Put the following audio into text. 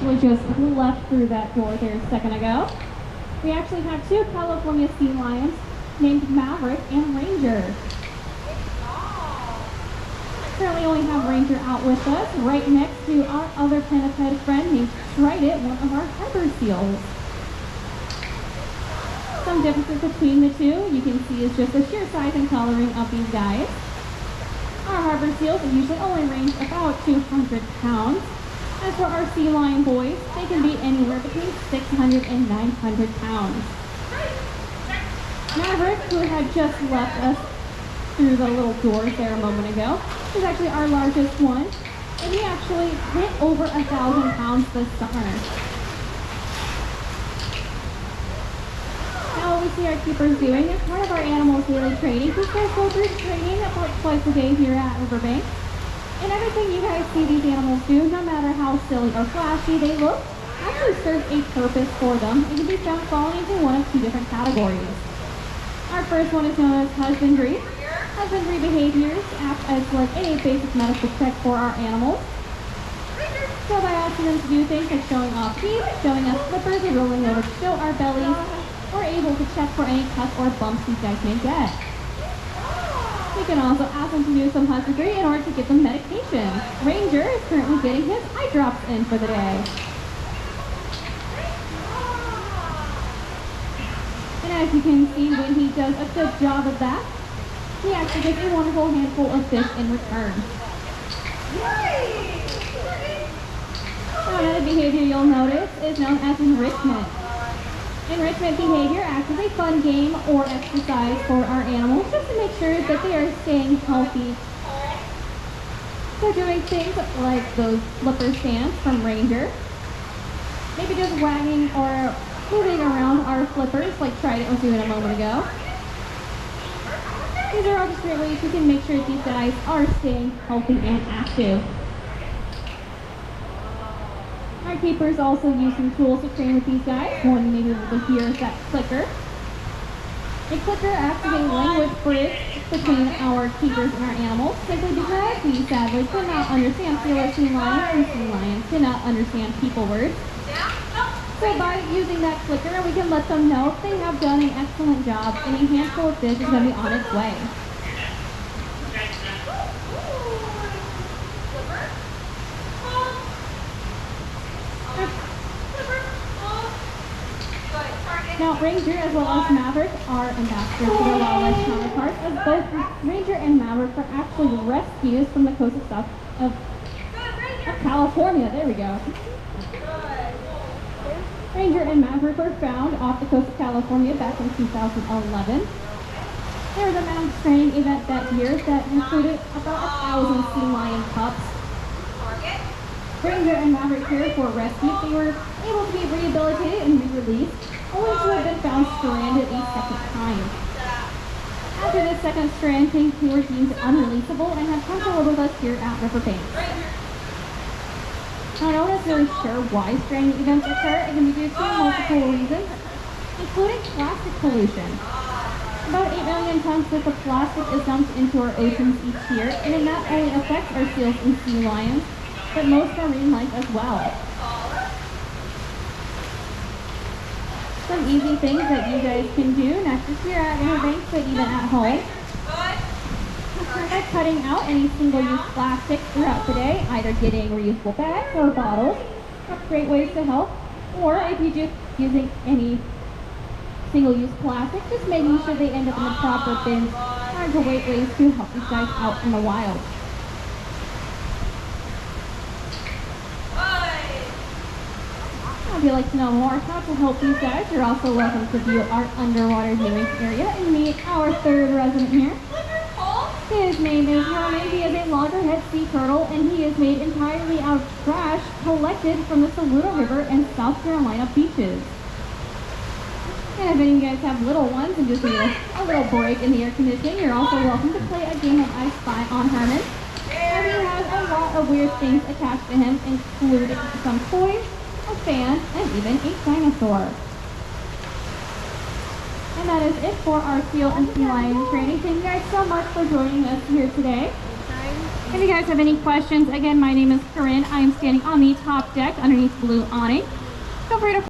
actually just left through that door there a second ago. We actually have two California sea lions named Maverick and Ranger. Currently only have Ranger out with us, right next to our other pinniped friend named Trident, one of our harbor seals. Some differences between the two you can see is just the sheer size and coloring of these guys. Our harbor seals usually only range about 200 pounds. As for our sea lion boys, they can be anywhere between 600 and 900 pounds. Maverick, who had just left us through the little doors there a moment ago, is actually our largest one, and he actually hit over 1,000 pounds this summer. Now what we see our keepers doing is part of our animals daily training. We still go through training about twice a day here at Riverbank. And everything you guys see these animals do, no matter how silly or flashy they look, actually serves a purpose for them and can be found falling into one of two different categories. Our first one is known as husbandry. Husbandry behaviors act as like a basic medical check for our animals. So by asking them to do things like showing off teeth, showing us flippers, or rolling over to show our bellies, we're able to check for any cuts or bumps these guys may get. We can also ask them to do some husbandry in order to get them medication. Ranger is currently getting his eye drops in for the day. And as you can see, when he does a good job of that, he actually gets a wonderful handful of fish in return. Now another behavior you'll notice is known as enrichment. Enrichment behavior acts as a fun game or exercise for our animals just to make sure that they are staying healthy. So doing things like those flipper stands from Ranger, maybe just wagging or moving around our flippers like Trident was doing a moment ago. These are all just great ways you can make sure these guys are staying healthy and active. Our keepers also use some tools to train with these guys. One maybe able to hear is that clicker. A clicker acts as a language bridge between our keepers and our animals, simply because we sadly cannot understand feral sea lions and sea lions cannot understand people words. So by using that clicker, we can let them know if they have done an excellent job and a handful of fish is going to be on its way. Now, Ranger as well as Maverick are ambassadors to their wildlife counterparts, as both Ranger and Maverick are actually rescues from the coast of California. There we go. Ranger and Maverick were found off the coast of California back in 2011. There was a mountain training event that year that included about 1,000 sea lion pups. Ranger and Maverick here were rescued. They were able to be rehabilitated and re-released, only to have been found stranded a second time. After this second stranding, they were deemed unreleasable and have come to live with us here at Riverbank. Now, no one is really sure why stranding events occur. It can be due to multiple reasons, including plastic pollution. About 8 million tons worth of plastic is dumped into our oceans each year, and it not only affects our seals and sea lions, but most marine life as well. Some easy things that you guys can do, not just here at Riverbank, but even at home. By cutting out any single-use plastic throughout the day, either getting reusable bags or bottles, are great ways to help. Or if you're just using any single-use plastic, just making sure they end up in the proper bins are great ways to help these guys out in the wild. If you'd like to know more how to help these guys, you're also welcome to view our underwater viewing area and meet our third resident here. His name is Herman. He is a loggerhead sea turtle, and he is made entirely out of trash collected from the Saluda River and South Carolina beaches. And if any of you guys have little ones and just need a little break in the air conditioning, you're also welcome to play a game of I Spy on Herman. And he has a lot of weird things attached to him, including some toys, a fan, and even a dinosaur. And that is it for our seal and sea lion training. Thank you guys so much for joining us here today. If you guys have any questions, again, my name is Corinne. I am standing on the top deck underneath Blue Awning. Feel free to